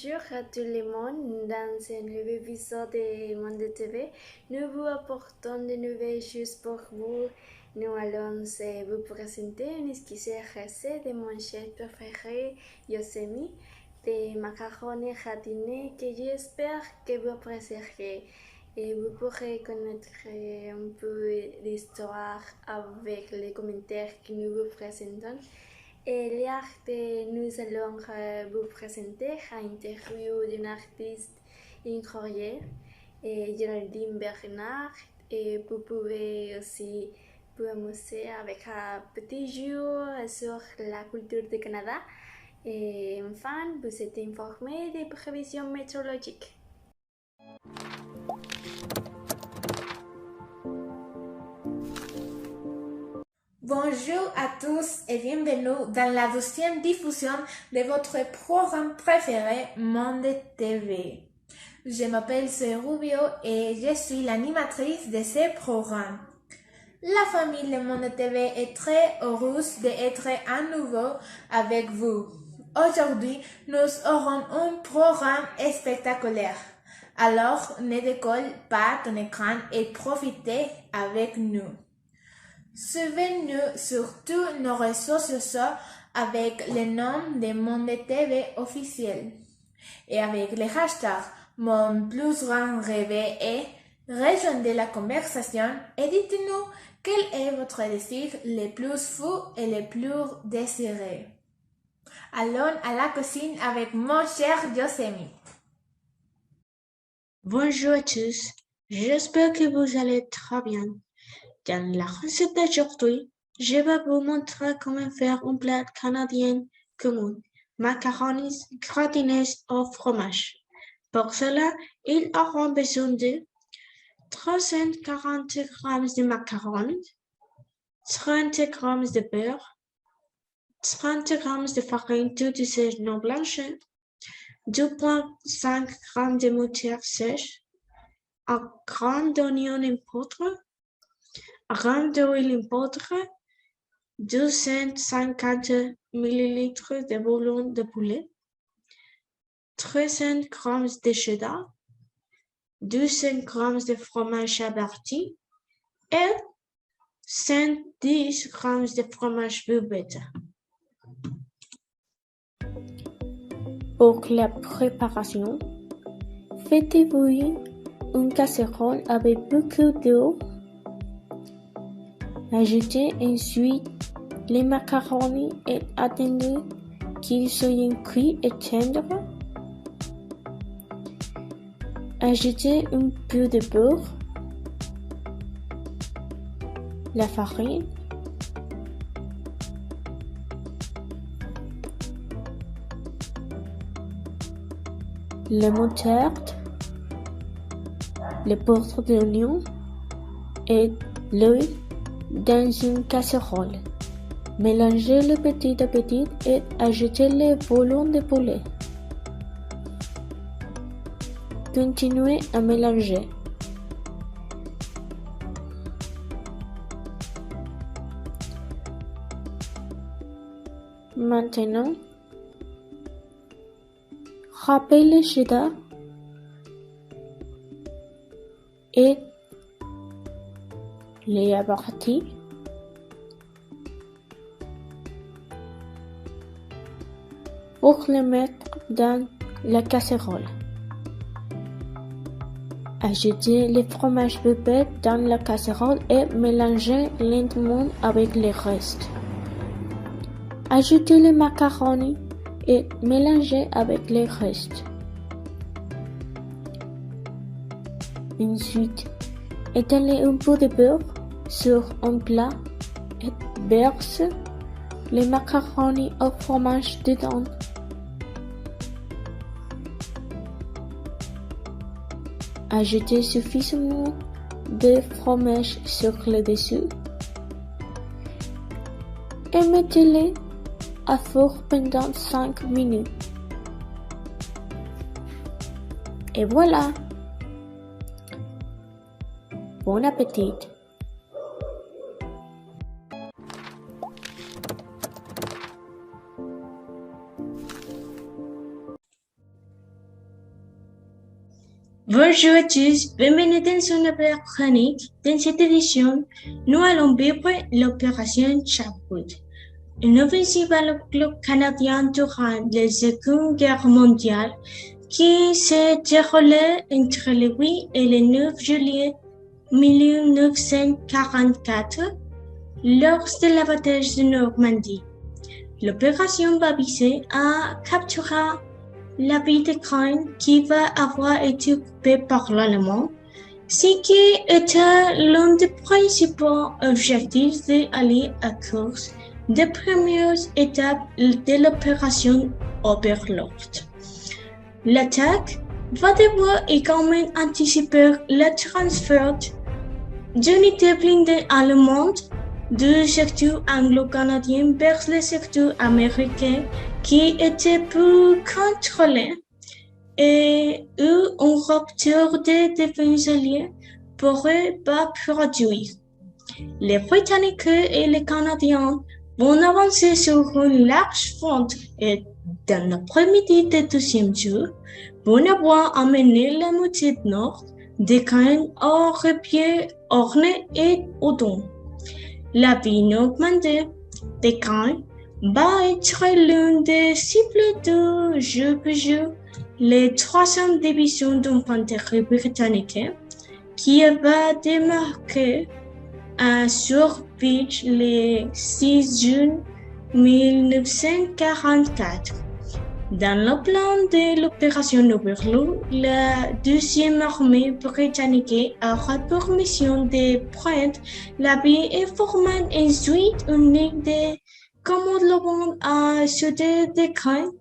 Bonjour à tout le monde. Dans ce nouvel épisode de Monde TV, nous vous apportons de nouvelles choses pour vous. Nous allons vous présenter une esquisse recette de mon chef préféré, Yosemite, des macarons gratinés que j'espère que vous apprécierez. Et vous pourrez connaître un peu l'histoire avec les commentaires que nous vous présentons. Et nous allons vous présenter une interview d'une artiste incroyable, Géraldine Bernard, et vous pouvez aussi vous amuser avec un petit jeu sur la culture du Canada. Et enfin, vous êtes informé des prévisions météorologiques. Bonjour à tous et bienvenue dans la 12e diffusion de votre programme préféré Monde TV. Je m'appelle Zoé Rubio et je suis l'animatrice de ce programme. La famille de Monde TV est très heureuse d'être à nouveau avec vous. Aujourd'hui, nous aurons un programme spectaculaire. Alors, ne décolle pas ton écran et profitez avec nous. Suivez-nous sur tous nos réseaux sociaux avec le nom de Monde TV officiel et avec le hashtag Mon plus grand rêve et rejoignez la conversation et dites-nous quel est votre désir le plus fou et le plus désiré. Allons à la cuisine avec mon cher Yosemite. Bonjour à tous, j'espère que vous allez très bien. Dans la recette d'aujourd'hui, je vais vous montrer comment faire un plat canadien commun, macaronis gratinés au fromage. Pour cela, ils auront besoin de 340 g de macarons, 30 g de beurre, 30 g de farine toute sèche non blanchie, 2,5 g de moutarde sèche, un grain d'oignon en poudre, un grain d'huile en poudre, 250 ml de bouillon de poulet, 300 g de cheddar, 200 g de fromage averti et 110 g de fromage bubette. Pour la préparation, faites bouillir une casserole avec beaucoup d'eau. Ajoutez ensuite les macarons et attendez qu'ils soient cuits et tendres. Ajoutez un peu de beurre, la farine, la moutarde, le poudre d'oignon et l'huile dans une casserole. Mélangez-le petit à petit et ajoutez le bouillon de poulet. Continuez à mélanger. Maintenant, râpez le cheddar et les avertis. Pour les mettre dans la casserole. Ajoutez le fromage bubette dans la casserole et mélangez lentement avec le reste. Ajoutez les macarons et mélangez avec le reste. Ensuite, étalez un peu de beurre sur un plat et versez les macarons au fromage dedans. Ajoutez suffisamment de fromage sur le dessus et mettez-les à four pendant 5 minutes. Et voilà! Bon appétit! Bonjour à tous, bienvenue dans une nouvelle chronique. Dans cette édition, nous allons vivre l'opération Sherwood, une offensive à le club canadien durant la Seconde Guerre mondiale qui s'est déroulée entre le 8 et le 9 juillet 1944 lors de la bataille de Normandie. L'opération va viser à capturer la ville de Caen qui va avoir été occupée par l'Allemand, ce qui était l'un des principaux objectifs de aller à cause des premières étapes de l'opération Overlord. L'attaque va devoir également anticiper le transfert d'unités blindées allemandes du secteur anglo-canadien vers le secteur américain qui était plus contrôlé et où une rupture des défenses alliées pourrait pas produire. Les Britanniques et les Canadiens vont avancer sur une large front et dans l'après-midi du deuxième jour, vont avoir amené la moitié nord de Caen au repos Orne et Odon. La ville normande de Caen va être l'une des cibles de jour pour jour les 300 divisions d'infanterie britannique qui va démarquer à Shoreditch le 6 juin 1944. Dans le plan de l'opération Overlord, la deuxième armée britannique aura pour mission de prendre la ville et former ensuite une ligne de commandement à sud de Caen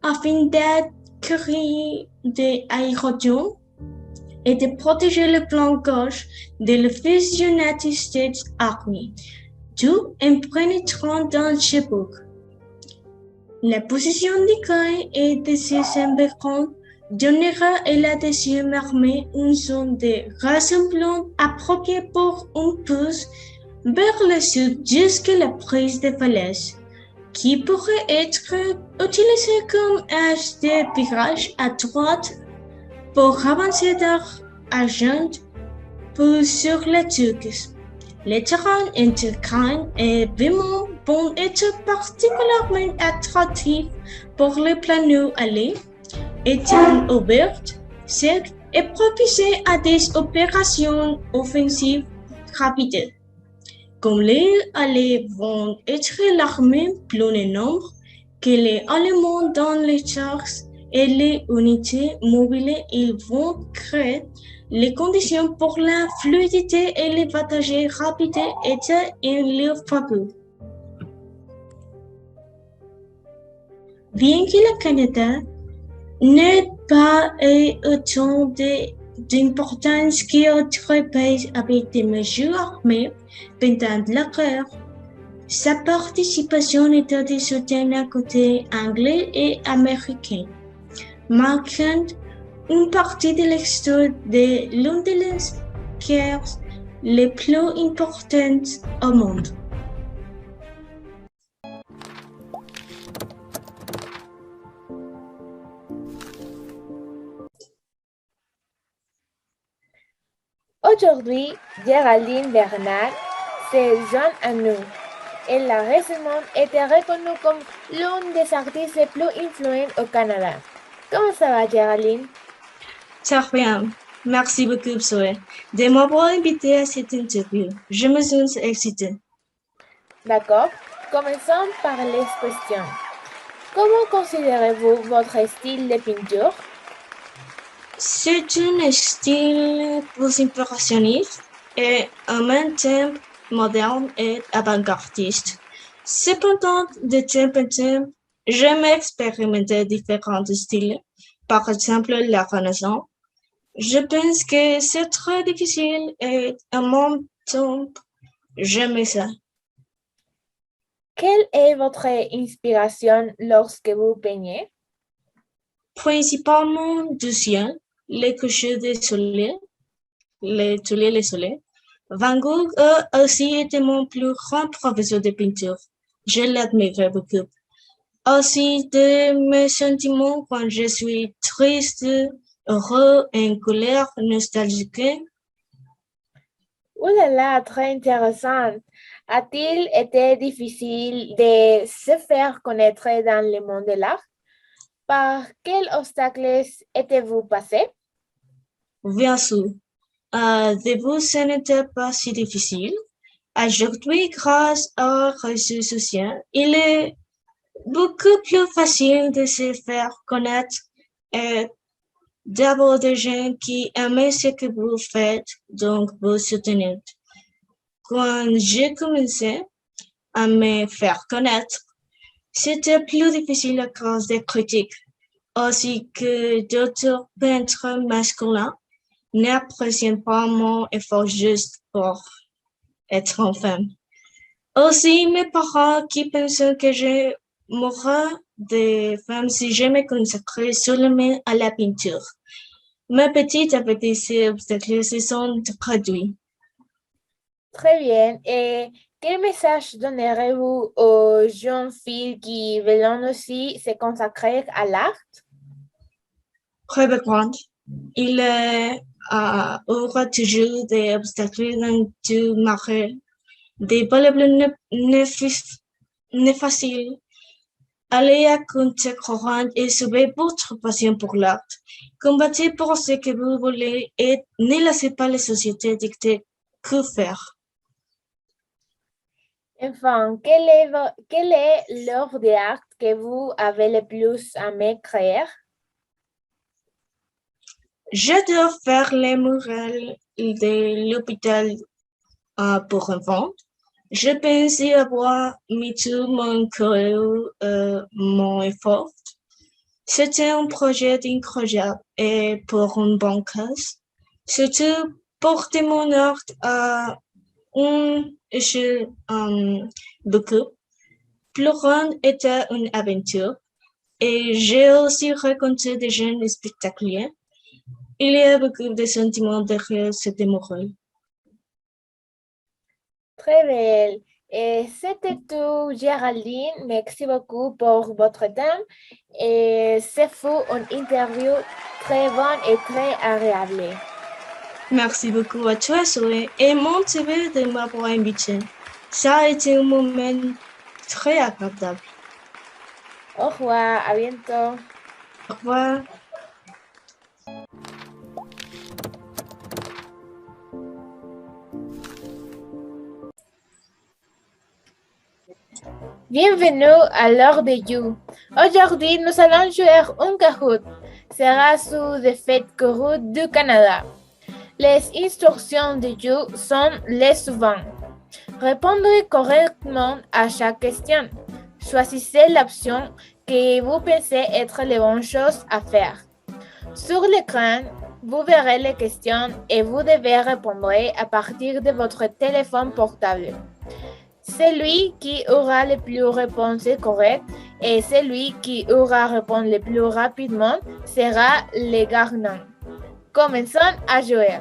afin d'acquérir des aérodromes et de protéger le flanc gauche de la First United States Army, tout en pénétrant dans Cherbourg. La position de Caen et de ses environs donnera à la deuxième armée une zone de rassemblement appropriée pour une pousse vers le sud jusqu'à la prise de Falaise, qui pourrait être utilisée comme axe de virage à droite pour avancer d'Argent pour sur la Turquie. Les terrains entre Caen et Vimont vont être particulièrement attractifs pour les planeurs alliés, étant ouverts, secs et propices à des opérations offensives rapides. Comme les Alliés vont être l'armée plus en nombre que les Allemands dans les chars et les unités mobiles, ils vont créer les conditions pour la fluidité et les batailles rapides étaient en leur faveur. Bien que le Canada n'ait pas autant d'importance qu'autres pays avec des mesures armées pendant la guerre, sa participation était de soutien à côté anglais et américain, marquant une partie de l'histoire de l'une des guerres les plus importantes au monde. Aujourd'hui, Géraldine Bernard se joint à nous. Elle a récemment été reconnue comme l'une des artistes les plus influentes au Canada. Comment ça va, Géraldine? Très bien. Merci beaucoup, Zoé, de m'avoir invité à cette interview. Je me sens excitée. D'accord. Commençons par les questions. Comment considérez-vous votre style de peinture? C'est un style plus impressionniste et en même temps moderne et avant-gardiste. Cependant, de temps en temps, j'aime expérimenter différents styles, par exemple la Renaissance. Je pense que c'est très difficile et en même temps, j'aime ça. Quelle est votre inspiration lorsque vous peignez? Principalement du ciel, les couchers de soleil, les soleils. Van Gogh a aussi été mon plus grand professeur de peinture. Je l'admire beaucoup. Aussi de mes sentiments quand je suis triste, heureux, en colère, nostalgique. Oh là là, très intéressant. A-t-il été difficile de se faire connaître dans le monde de l'art? Par quels obstacles étiez-vous passé? Bien sûr, début, ce n'était pas si difficile. Aujourd'hui, grâce aux réseaux sociaux, il est beaucoup plus facile de se faire connaître et d'avoir des gens qui aiment ce que vous faites, donc vous soutenez. Quand j'ai commencé à me faire connaître, c'était plus difficile à cause des critiques, aussi que d'autres peintres masculins n'apprécient pas mon effort juste pour être une femme. Aussi, mes parents qui pensent que je mourrais de femme si je me consacrais seulement à la peinture. Mais petit à petit, ces obstacles se sont produits. Très bien. Et quel message donnerez-vous aux jeunes filles qui veulent aussi se consacrer à l'art? Très grande. Il aura toujours des obstacles dans tout marché. Des problèmes ne faciles. Allez à contre-courant et suivez votre passion pour l'art. Combattez pour ce que vous voulez et ne laissez pas les sociétés dicter que faire. Enfin, quelle est l'œuvre d'art que vous avez le plus aimé créer? J'adore faire les murales de l'hôpital pour enfants. Je pense y avoir mis tout mon cœur, mon effort. C'était un projet incroyable et pour une bonne cause. Surtout porter mon art à une échelle beaucoup plus grande était une aventure. Et j'ai aussi rencontré des jeunes spectaculaires. Il y a beaucoup de sentiments derrière cette morale. Très belle. Et c'était tout, Géraldine. Merci beaucoup pour votre temps. Et c'est fou, une interview très bonne et très agréable. Merci beaucoup à toi, Zoé, et mon TV de m'avoir invité. Ça a été un moment très agréable. Au revoir, à bientôt. Au revoir. Bienvenue à l'heure de You. Aujourd'hui, nous allons jouer un Kahoot. Sera sous le fait Kahoot du Canada. Les instructions de You sont les suivantes. Répondre correctement à chaque question. Choisissez l'option que vous pensez être la bonne chose à faire. Sur l'écran, vous verrez les questions et vous devez répondre à partir de votre téléphone portable. Celui qui aura les plus réponses correctes et celui qui aura répondu le plus rapidement sera le gagnant. Commençons à jouer.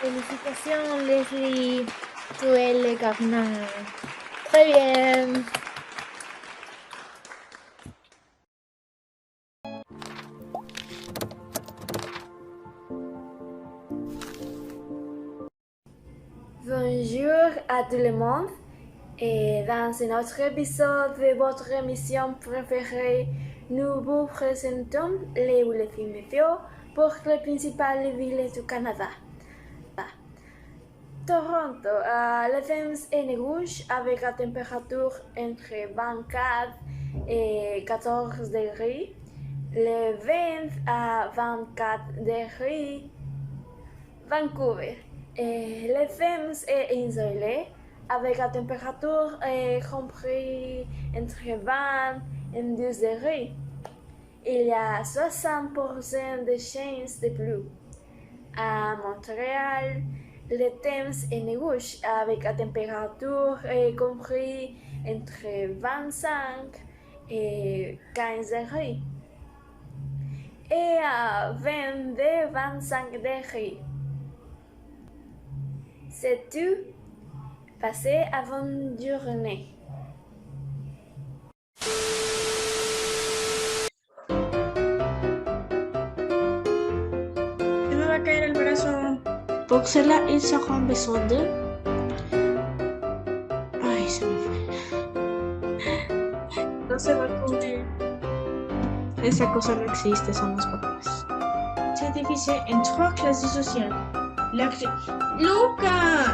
Félicitations, Leslie. Tu es le gagnant. Très bien. Bonjour à tout le monde et dans un autre épisode de votre émission préférée, nous vous présentons les films météo pour les principales villes du Canada. Toronto, le temps est rouge avec la température entre 24 et 14 degrés, le 20 à 24 degrés. Vancouver, le temps est isolé avec la température comprise entre 20 et 12 degrés. Il y a 60% de chances de pluie. À Montréal, le temps est rouge avec la température comprise entre 25 et 15 degrés. Et à 22-25 degrés. C'est tout. Passez à bonne journée. Se me va a caer el brazo. Pour cela, ils auront besoin de... Ay, se me fue. No se va a cubrir. Esa cosa no existe, son los papás. C'est divisé en 3 classes sociales. Lucas!